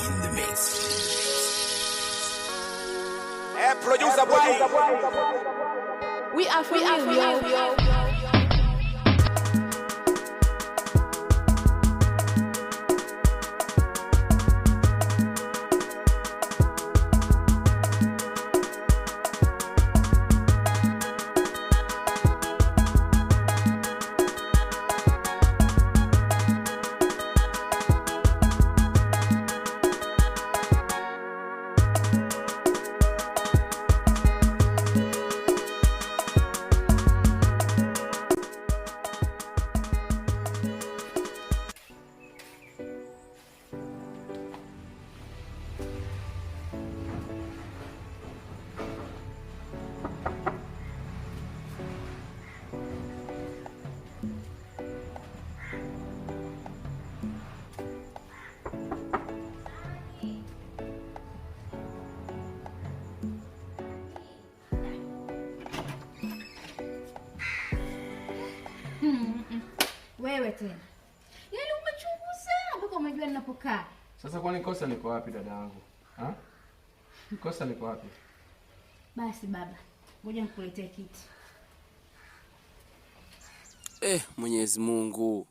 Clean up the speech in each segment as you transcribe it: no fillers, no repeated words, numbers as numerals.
in the mix. Hey, producer boy. We are from you. Wewe tena. Yaani umechunguza mpaka umejua ninapokaa. Sasa kwani kosa liko wapi dada yangu? Ha? Kosa liko wapi? Basi baba, ngoja nikuletee kiti. Mwenyezi Mungu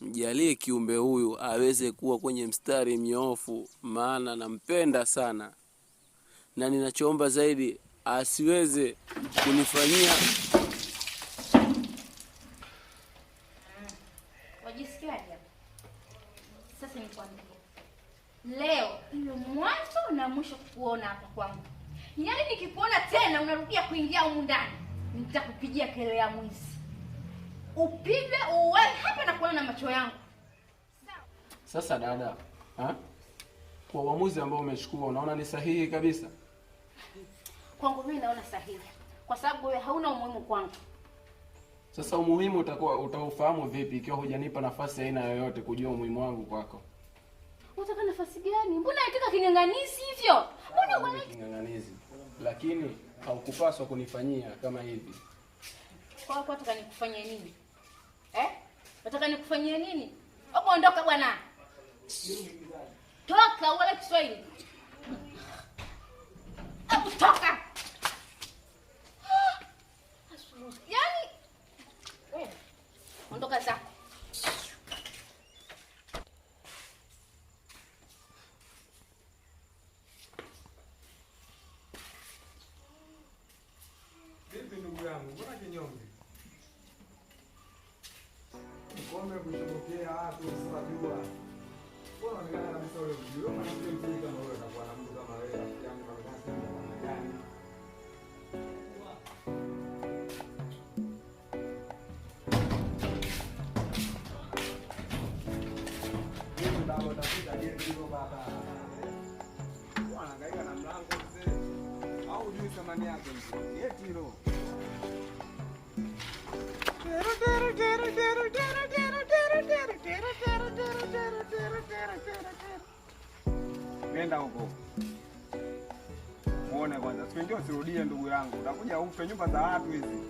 mjalie kiumbe huyu aweze kuwa kwenye mstari mnyoofu, maana nampenda sana. Na ninachoomba zaidi asiweze kunifanyia. Wajisikiaje? Sasa nikwambie. Leo ile mwanzo na mwisho kuona hapa kwangu. Yaani nikikuona tena unarudia kuingia humu ndani, nitakupigia kelele ya mwizi. Upige uwe hapa na kuona na macho yangu. Sasa dada, kwa uamuzi ambao umechukua unaona ni sahihi kabisa? Kwangu mimi naona sahihi. Kwa sababu wewe hauna umuhimu kwangu. Sasa umuhimu utaufahamu vipi ikiwa hujanipa nafasi aina yoyote kujua umuhimu wangu kwako? Unataka nafasi gani? Mbona unataka king'ang'anizi hivyo? Mbona wewe king'ang'anizi? Lakini haukupaswa kunifanyia kama hivi. Kwa hiyo unataka nikufanyie nini? Unataka nikufanyie nini? Hebu ondoka bwana. Toka wala Kiswahili. Hebu toka. Yaani wewe ondoka zako. Vipi ndugu yangu, mbona kinyonge? Ngome kushobokea watu usijua. Bora unaonekana kabisa wewe unajua maana sio mzuri kama wewe utakuwa na mtu kama wewe rafiki yangu na mtasi na gani. Hiyo ndio utakuta yeye ndio baba. Bwana angaika na mlango mzee. Au hujui thamani yake mzee. Yeti hilo. Nenda huko. Muone kwanza. Siku ndio usirudie ndugu yangu. Utakuja ufe nyumba za watu hizi.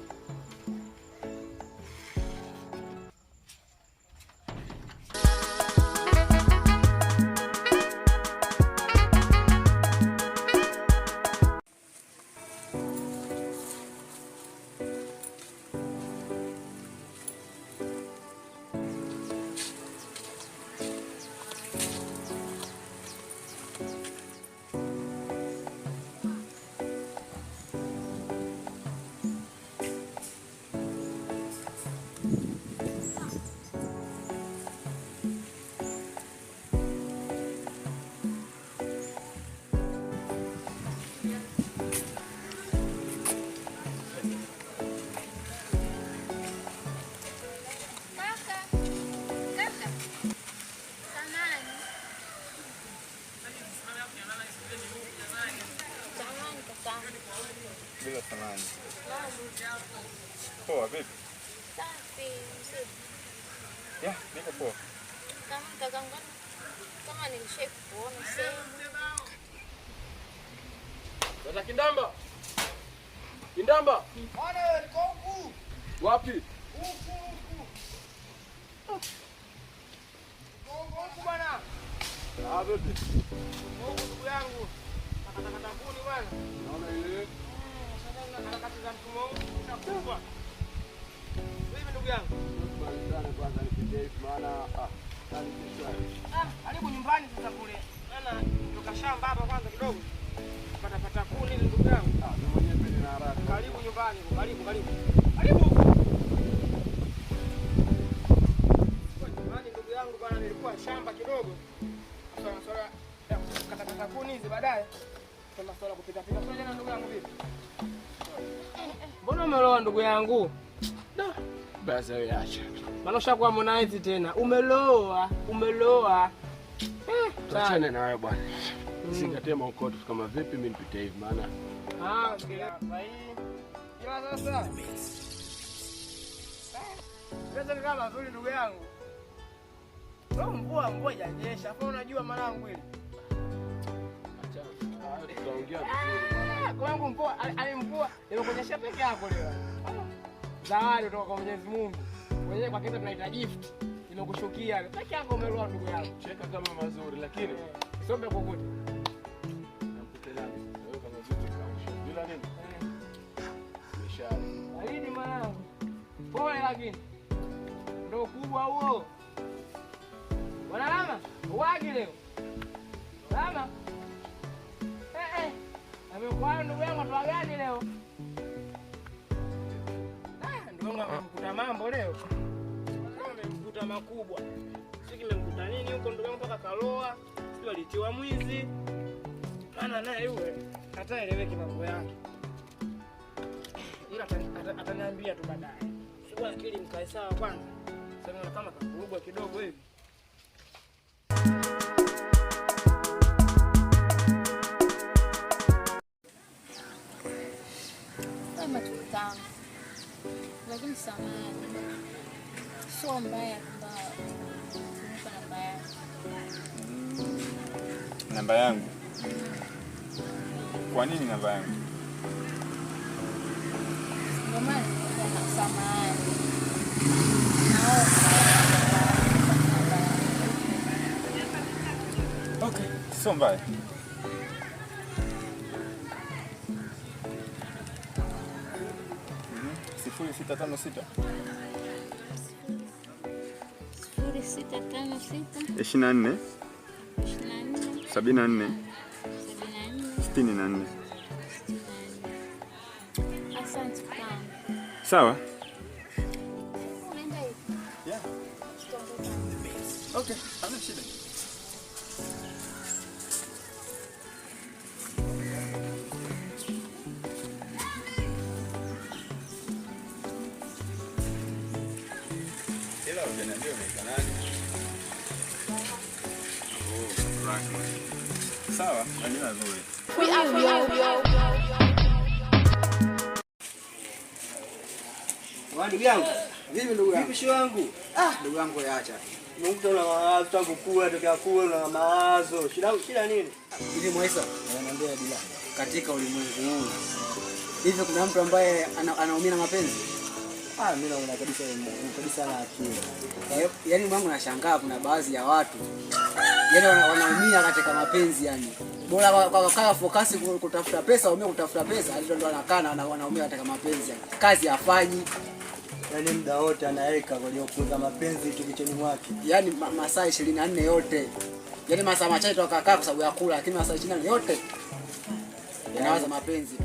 Bila samani. Poa vipi? Safi, mzee. Ya, niko poa. Kama nilishakuona sehemu. Dada Kindamba. Kindamba. Bwana niko huku. Wapi? Huku. Huku bwana. Ah, vipi? Mungu ndugu yangu. Nakata kuni bwana. Naona ile. Sasa harakati za mfumo huu utakufa. Vipi ndugu yangu? Sana kwanza nipite hivi maana Karibu nyumbani sasa kule. Maana toka shamba hapa kwanza kidogo. Pata kuni ndugu yangu. mimi mwenyewe nina haraka. Karibu nyumbani, karibu. Karibu. Nyumbani ndugu yangu bwana, nilikuwa shamba kidogo. Swala kata kuni hizi baadaye. Kama swala kupita. Sio jana ndugu yangu vipi? Mbona umeloa ndugu yangu? Basi wewe acha. Maana ushakuwa Harmonize tena. Umeloa. Tuachane na wewe bwana. Usingatie maukoto kama vipi mimi nipite hivi maana. Ila sasa. Sasa ni kama nzuri ndugu yangu. Mvua hajanyesha. Hapo unajua mwanangu ile. Acha. Tutaongea vizuri. Kwangu mvua alimvua imekuonyesha peke yako leo. Zawadi kutoka kwa Mwenyezi Mungu. Wewe kwa kitu tunaita gift. Imekushukia. Peke yako umeloa ndugu yangu. Cheka kama mazuri lakini Sombe kokote. nakutelea. Wewe kama vipi kausha. Bila nini? Mishale. Baridi mwanangu. Pole lakini. Ndio kubwa huo. Bwana Lama, uwagi leo. Lama. Amekuwa ndugu yangu watu gani leo? Ndugu yangu amekuta mambo leo. Amekuta makubwa. Sisi kimekuta nini huko ndugu yangu mpaka kaloa. Sisi alitiwa mwizi. Maana naye yule hataeleweki mambo yake. Ila ataniambia tu baadaye. Sio akili mkae sawa kwanza. Sasa kama kakurugwa kidogo hivi. Kama tukutana. Lakini samahani. Sio mbaya kwamba nipa namba yako. Namba yangu? Kwa nini namba yangu? Ndio maana samahani. Okay, sio mbaya. Sifuri 656 24 74 64. Asante sana. Sawa? Unaenda hivi? Yeah. Okay, hamna shida. Ila hujaniambia unaitwa nani? Oh, Rahma. Sawa, majina nzuri. We are. Ndugu yangu. Vipi ndugu yangu? Vipi show yangu? Ndugu yangu yaacha. Mungu una mawazo tangu kula tokea kula na mawazo. Shida nini? Hivi Moisa, ananiambia bila. Katika ulimwengu huu. Hivi kuna mtu ambaye anaumia na mapenzi? Mimi naona kabisa na akili. Yaani mwangu nashangaa kuna baadhi ya watu yaani wanaumia katika mapenzi yani. Bora kwa focus kutafuta pesa, waumie kutafuta pesa, ndio anakaa na wanaumia katika mapenzi yani. Kazi hafanyi. Yaani muda wote anaweka kwenye kuuza mapenzi tu kichoni mwake. Yaani masaa 24 yote. Yaani masaa machache tu akakaa kwa sababu ya kula, lakini masaa 24 yote yanawaza mapenzi.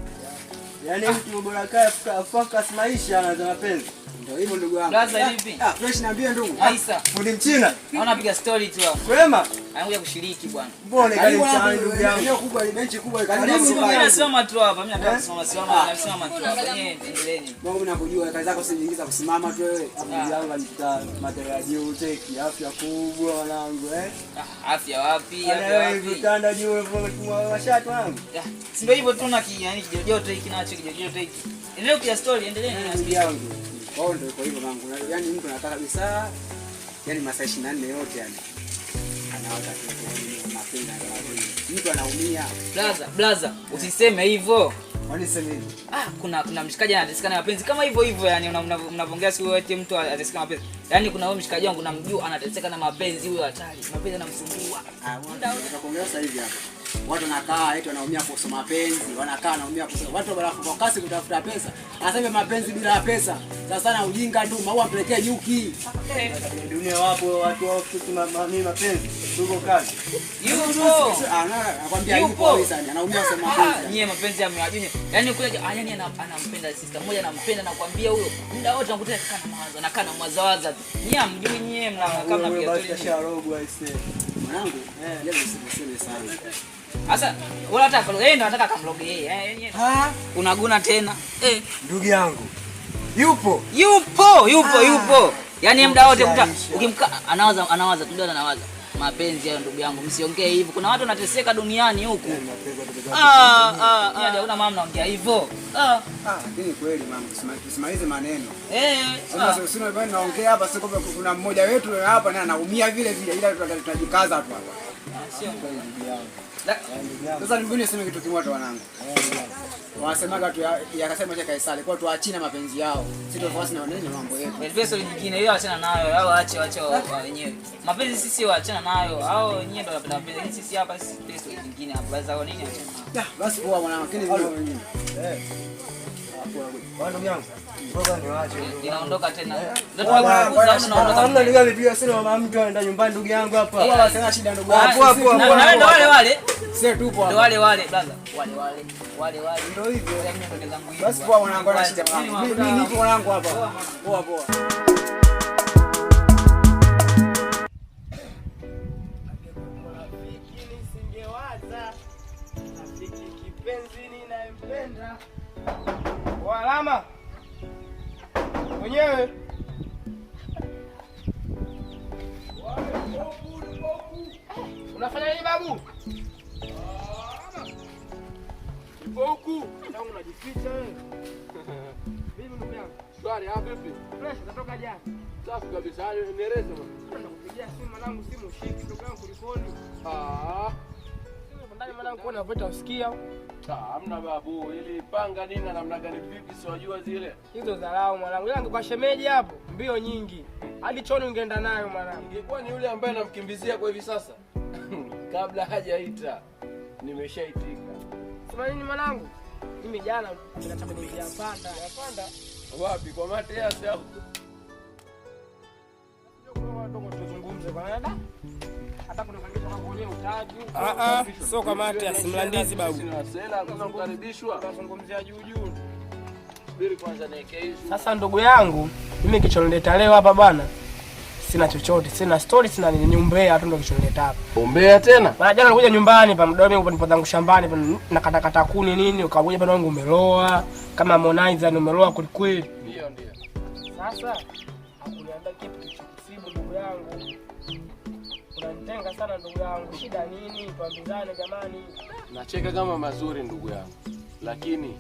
Yaani mtu bora kae focus maisha anaanza mapenzi. Ndio hivyo ndugu yangu. Blaza vipi? Fresh niambie ndugu. Aisa. Fundi Mchina. Naona piga story tu hapo. Kwema? Anakuja kushiriki bwana. Mbona kali sana ndugu yangu. Eneo kubwa, benchi kubwa. Mimi nasimama tu hapa. Mimi nataka kusimama tu hapa. Endeleeni. Mungu nakujua kazi zako sijiingiza kusimama tu wewe. Ndugu yangu anita matarajio uteki afya kubwa wanangu Afya wapi? Afya wapi? Vitanda juu hivyo mashati wangu. Si ndio hivyo tu na yani kijojoto hiki nacho kijojoto hiki. Endelea kupiga story, endeleeni na ndugu yangu. Wao ndio kwa hivyo wangu. Yaani mtu anataka kabisa yaani masaa 24 yote yani. Anawaza tu mapenzi na mtu anaumia. Blaza, usiseme hivyo. Kwani sema hivyo? Kuna mshikaji anatesekana mapenzi kama hivyo yani mnavongea si wewe mtu atesekana mapenzi. Yaani kuna wewe mshikaji wangu namjua anateseka na mapenzi huyo hatari. Mapenzi yanamsumbua. Nitakuongea sasa hivi hapa. Watu wanakaa eti wanaumia kuhusu mapenzi, wanakaa wanaumia kuhusu watu barafu kasi kutafuta pesa. Aseme mapenzi bila pesa. Sasa na ujinga tu, maua pelekee nyuki. Dunia wapo watu wao mimi mapenzi. Tuko kazi. Yupo. Anakuambia yupo sana. Anaumia kusema mapenzi. Nyie mapenzi ya mwajini. Yaani kule yani anampenda sister moja anampenda na kuambia huyo. Muda wote anakutia anakaa na mwazawaza tu. Nyie amjui nyie mnakaa na pia basi kasharogwa aisee. Mwanangu, leo usiseme sana. Sasa wala hata yeye ndo anataka kamloge yeye. Unaguna tena. Ndugu yangu. Yupo. Yaani muda wote ukimkaa anawaza tu ndio anawaza. Mapenzi hayo ndugu yangu msiongee hivyo. Kuna watu wanateseka duniani huku. Yaani una mama mnaongea hivyo. Lakini kweli mama tusimalize maneno. Sio bwana naongea hapa sio kwamba kuna mmoja wetu hapa na anaumia vile vile ila tutajikaza tu hapa. Sio kweli ndugu yangu. Sasa mbona niseme kitu kimoja wanangu. Wasemaga tu yakasema cha Kaisari kwa tuachina mapenzi yao. Sisi tufuasi na nini mambo yetu. Pesa nyingine hiyo achana nayo. Hao waache wenyewe. Mapenzi sisi waachana nayo. Hao wenyewe ndio wanapenda mapenzi. Sisi hapa sisi pesa nyingine hapa. Basi hao nini achana. Basi poa mwanangu lakini vile wengine. Kwa ndugu yangu. Ngoja niwaache. Inaondoka tena. Hamna nigga vipiga sina mama mtu anaenda nyumbani ndugu yangu hapa. Wala sina shida ndugu yangu. Hapo. Na ndio wale. Sisi tupo hapa. Ndio wale brother. Wale. Ndio hivyo. Basi poa mwanangu ana shida mwanangu. Mimi nipo mwanangu hapa. Poa. Rafiki nisingewaza. Rafiki kipenzi ninayempenda. Walama. Mwenyewe. Unafanya nini babu? Kiboku. Ndio unajificha wewe. Mimi ndugu yangu. Swali hapa vipi? Fresh natoka jana. Safi kabisa. Nieleze bwana. Nakupigia simu mwanangu simu shiki ndugu yangu kulikoni. Simu ndani mwanangu kuona vuta usikia. Hamna babu. Ili panga nini na namna gani vipi siwajua zile. Hizo dharau mwanangu. Ila angekuwa shemeji hapo, mbio nyingi. Hadi choni ungeenda nayo mwanangu. Ingekuwa ni yule ambaye namkimbizia kwa hivi sasa. Kabla hajaita nimeshaitika. Sema nini mwanangu? Mimi jana ninataka niingia panda. Wapi kwa Mateas au? Tuzungumze bwana. Hata kuna kanisa kama kuonea utaju. Sio kama Mateas Mlandizi babu. Sela kuna kukaribishwa. Tuzungumzia juu. Subiri kwanza niweke hizo. Sasa ndugu yangu, mimi kichonileta leo hapa bwana. Sina chochote, sina story, sina nini, ni umbea tu ndio kichonileta hapa. Umbea tena? Bana jana nilikuja nyumbani pa mdomo hapo nipo zangu shambani na katakata kuni nini, ukakuja bwana wangu umeloa kama Harmonize umeloa kweli. Ndio. Sasa hakuniambia kitu kisibu ndugu yangu. Unanitenga sana ndugu yangu. Shida nini? Tuambizane jamani. Nacheka kama mazuri ndugu yangu. Lakini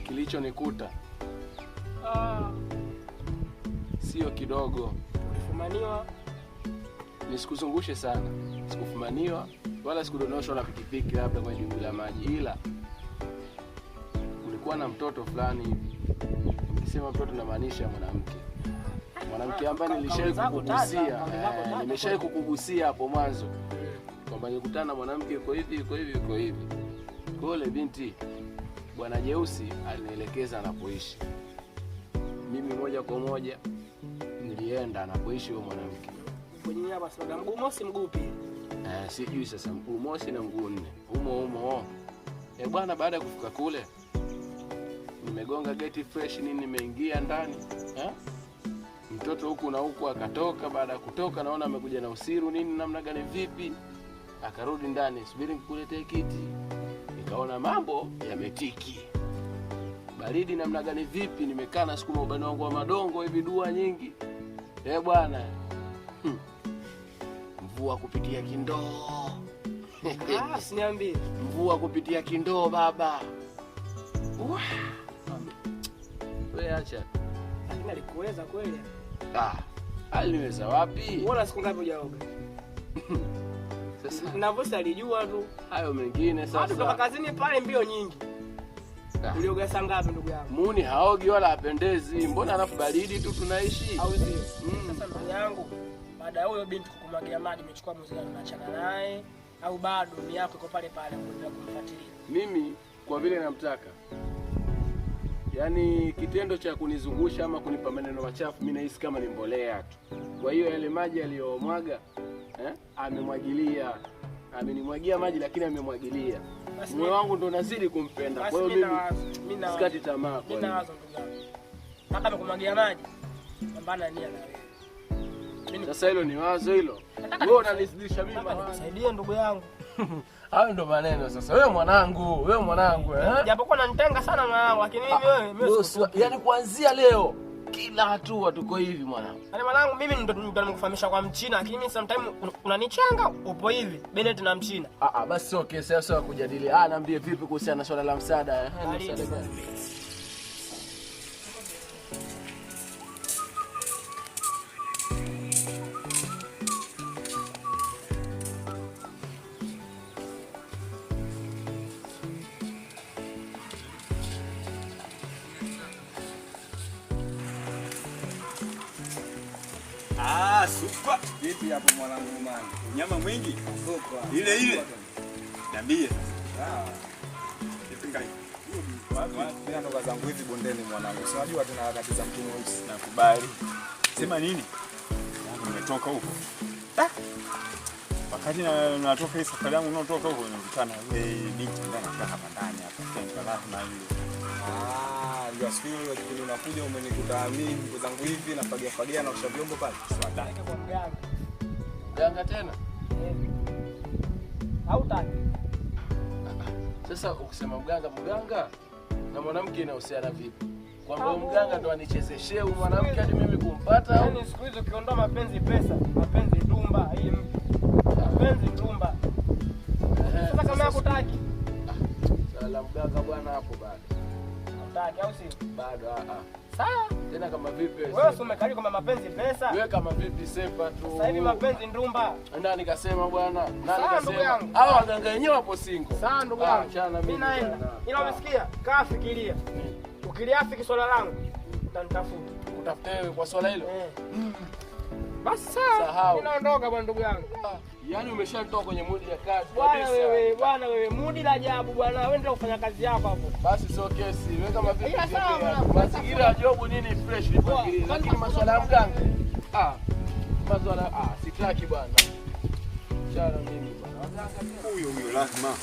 kilichonikuta sio kidogo. Ulifumaniwa? Nisikuzungushe sana. Sikufumaniwa wala sikudonoshwa na pikipiki labda kwenye dimbwi la maji, ila kulikuwa na mtoto fulani hivi. Nikisema mtoto namaanisha mwanamke ambaye nimeshawahi kukugusia hapo mwanzo kwamba nikutana na mwanamke yuko hivi. Kule binti bwana Jeusi alinielekeza anapoishi. Mimi moja kwa moja nilienda anapoishi huyo mwanamke. Kwenye hapa sababu mguu mosi mguu pia. Sijui sasa mguu mosi na mguu nne. Humo. Bwana baada ya kufika kule nimegonga geti fresh nini nimeingia ndani. Mtoto huku na huku akatoka, baada ya kutoka naona amekuja na usiru nini namna gani vipi. Akarudi ndani, subiri nikuletee kiti. Nikaona mambo yametiki. Baridi namna gani vipi, nimekaa na sukuma ubani wangu wa madongo hivi dua nyingi. Bwana. Mvua kupitia kindoo. Usiniambie. Mvua kupitia kindoo baba. Wewe acha. Lakini alikuweza kweli? Aliweza wapi? Unaona siku ngapi hujaoga? Sasa na vosi alijua tu. Hayo mengine sasa. Hata kutoka kazini pale mbio nyingi. Ulioga saa ngapi ndugu yangu? Muni haogi wala hapendezi. Mbona alafu baridi tu tunaishi? Au sio? Sasa ndugu yangu, baada ya huyo binti kukumwagia maji umechukua mzigo unachana naye au bado ni yako iko pale pale kuendelea kumfuatilia? Mimi kwa vile namtaka, yaani kitendo cha kunizungusha ama kunipa maneno machafu mimi nahisi kama ni mbolea tu. Kwa hiyo yale maji aliyomwaga amemwagilia, amenimwagia maji lakini amemwagilia. Moyo wangu ndo nazidi kumpenda. Kwa hiyo mimi sikati tamaa. Mimi nawaza ndugu yangu, nataka kumwagia maji, pambana nia na wewe. Sasa hilo ni wazo hilo. Wewe unanizidisha mimi mawazo. Nisaidie ndugu yangu. Hayo ndo maneno sasa. Wewe mwanangu, Japokuwa nanitenga sana mwanangu, lakini hivi wewe yaani kuanzia leo kila hatua tuko hivi mwanangu. Yaani mwanangu mimi ndo nimekufahamisha kwa Mchina, lakini mimi sometimes unanichanga upo hivi Bennett na Mchina. Basi okay, sasa kujadili. Niambie vipi kuhusiana na swala la msaada? Super. Vipi hapo mwanangu mani? Unyama mwingi? Super. Ile. Niambie. Kipengai. Mimi ndo kazangu hivi bondeni mwanangu. Si unajua tuna wakati za mtu mweusi. Nakubali. Sema nini? Nimetoka huko. Wakati natoka hii safari yangu natoka huko nikutana wewe binti ndani hapa ndani hapa. Alafu na ile. Ndio siku ile kipindi unakuja umenikuta mimi nguo zangu hivi nafagia na osha vyombo pale. Swadaka kwa mganga. Mganga tena? Hautaki. Sasa ukisema mganga na mwanamke inahusiana vipi? Kwamba mganga ndo anichezeshee mwanamke hadi mimi kumpata au? Yaani siku hizo ukiondoa mapenzi pesa, mapenzi ndumba, hii mapenzi ndumba. Sasa kama hakutaki. Sala mganga bwana hapo bado. Hataki au si? Bado Sawa. Tena kama vipi? Wewe usumekali kwa mapenzi pesa. Wewe kama vipi sepa tu. Sasa hivi mapenzi ndumba. Nani kasema bwana? Nani kasema? Hao waganga wenyewe wapo single. Sawa ndugu yangu. Mimi naenda. Ila umesikia? Kaa fikiria. Ukiliafiki swala langu utanitafuta. Utafute wewe kwa swala hilo? Basi sawa. Mimi naondoka bwana ndugu yangu. Yaani umeshatoka kwenye mudi ya kazi kabisa. Bwana wewe mudi la ajabu bwana. Wewe ndio kufanya kazi yako hapo. Basi sio kesi. Wewe kama vipi? Mazingira ya job nini fresh nipangilie. Lakini masuala ya mganga. Masuala sitaki bwana. Chana mimi bwana. Huyo lazima.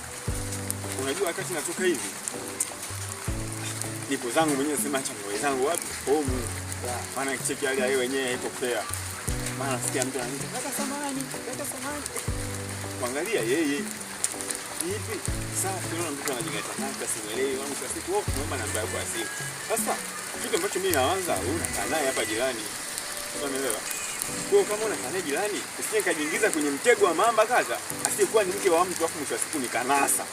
Unajua wakati natoka hivi. Nipo zangu mwenyewe sema acha ngoe zangu wapi? Home. Maana kicheki hali ya yeye wenyewe haiko fair. Maana sikia mtu ananiita, "Kaka samahani." Kuangalia yeye. Hivi sasa tunaona mtu anajigata naka simuelewi wangu kwa siku wote naomba namba yako ya simu. Sasa kitu ambacho mimi naanza unakaa naye hapa jirani. Unaelewa? Kwa kama unakaa naye jirani, usije kajiingiza kwenye mtego wa mamba kaza, asiyekuwa ni mke wa mtu afu mwisho wa siku nikanasa.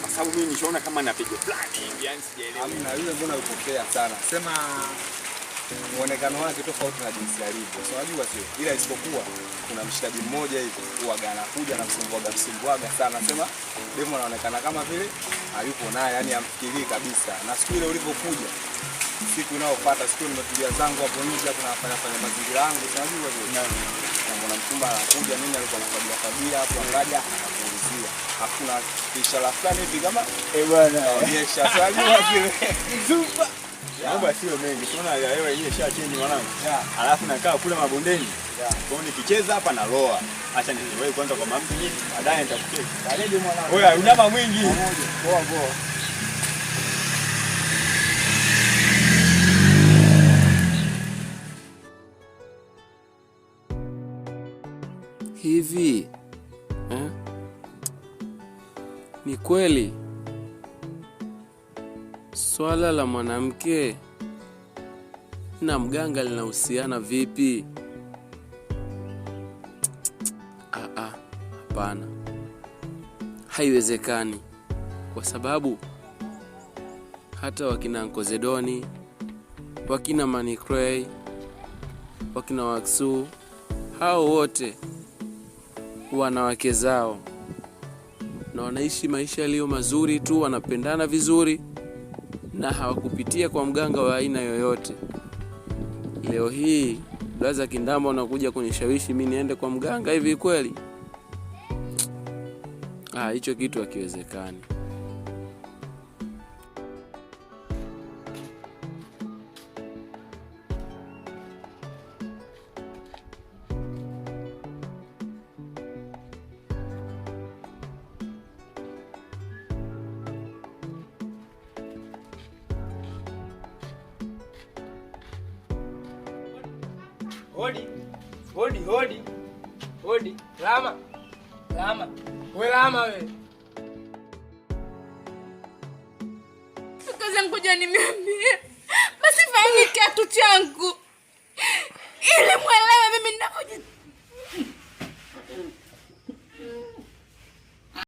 Kwa sababu mimi nishaona kama napiga fulani hivi yani sijaelewa. Amna yule mbona ukopea sana. Sema muonekano wake tofauti na jinsi alivyo. So unajua sio. Ila isipokuwa kuna mshikaji mmoja hivi huaga anakuja na msumbuaga sana. Sema demo anaonekana kama vile hayupo naye, yani amfikirii kabisa. Na siku ile ulipokuja siku inayofuata siku nimetulia zangu hapo nje hapo nafanya mazingira yangu. Unajua sio. Na mwana mchumba anakuja mimi alikuwa anafagia hapo angaja anakuulizia. Hakuna ishara fulani hivi kama bwana onyesha. So unajua vile. Super. Naomba sio mengi. Tunaona ya hewa yenyewe change mwanangu. Alafu nakaa kule mabondeni. Kwa hiyo nikicheza hapa na loa. Acha niwewe kwanza kwa mambo nyingi. Baadaye nitakucheza. Karibu mwanangu. Oya, unyama mwingi. Poa. Hivi ni kweli swala la mwanamke na mganga linahusiana vipi? Hapana, haiwezekani, kwa sababu hata wakina Nkozedoni, wakina Manikrey, wakina Waksu, hao wote wana wake zao na wanaishi maisha yaliyo mazuri tu, wanapendana vizuri, na hawakupitia kwa mganga wa aina yoyote. Leo hii Blaza Kindamba unakuja kunishawishi mimi niende kwa mganga hivi kweli? Hicho kitu hakiwezekani. Hodi. Lama. We Lama we. Kaza ngoja nimeambia. Basi fanyeni kiatu changu. Ili mwelewe mimi ninapoji